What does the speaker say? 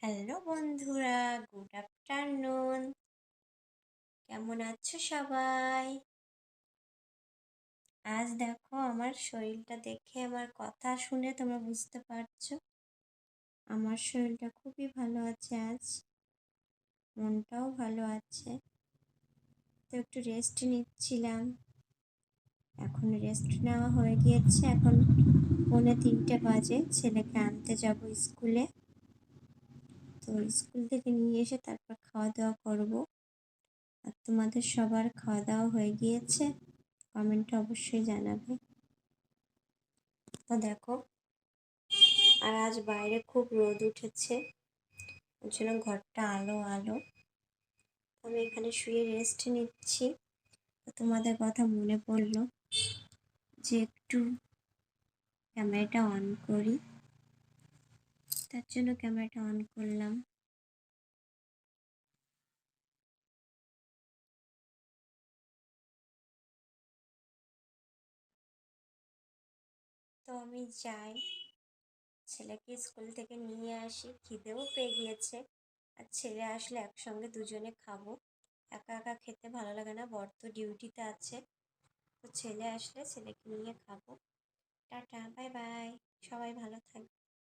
Hello বন্ধুরা, good afternoon. কেমন আছো সবাই? আজ দেখো আমার শরীরটা দেখে, আমার কথা শুনে তোমরা বুঝতে পারছো আমার শরীরটা খুবই ভালো আছে আজ, মনটাও ভালো আছে। তো একটু রেস্ট নিচ্ছিলাম। এখন রেস্ট নেওয়া হয়ে গিয়েছে, এখন 2:45 বাজে, ছেলেকে আনতে যাব স্কুলে। তো স্কুল থেকে নিয়ে এসে তারপর খাওয়া দাওয়া করবো। আর তোমাদের সবার খাওয়া দাওয়া হয়ে গিয়েছে? কমেন্টে অবশ্যই জানাবে। তো দেখো, আর আজ বাইরে খুব রোদ উঠেছে, ওর জন্য ঘরটা আলো আলো। আমি এখানে শুয়ে রেস্ট নিচ্ছি। তো তোমাদের কথা মনে পড়লো যে একটু ক্যামেরাটা অন করি, তার জন্য ক্যামেরাটা অন করলাম। তো আমি যাই, ছেলেকে স্কুল থেকে নিয়ে আসি, খিদেও পেয়ে গিয়েছে। আর ছেলে আসলে একসঙ্গে দুজনে খাবো। একা একা খেতে ভালো লাগে না, বর তো ডিউটিতে আছে। তো ছেলে আসলে ছেলেকে নিয়ে খাবো। টাটা, বাই বাই, সবাই ভালো থাকবে।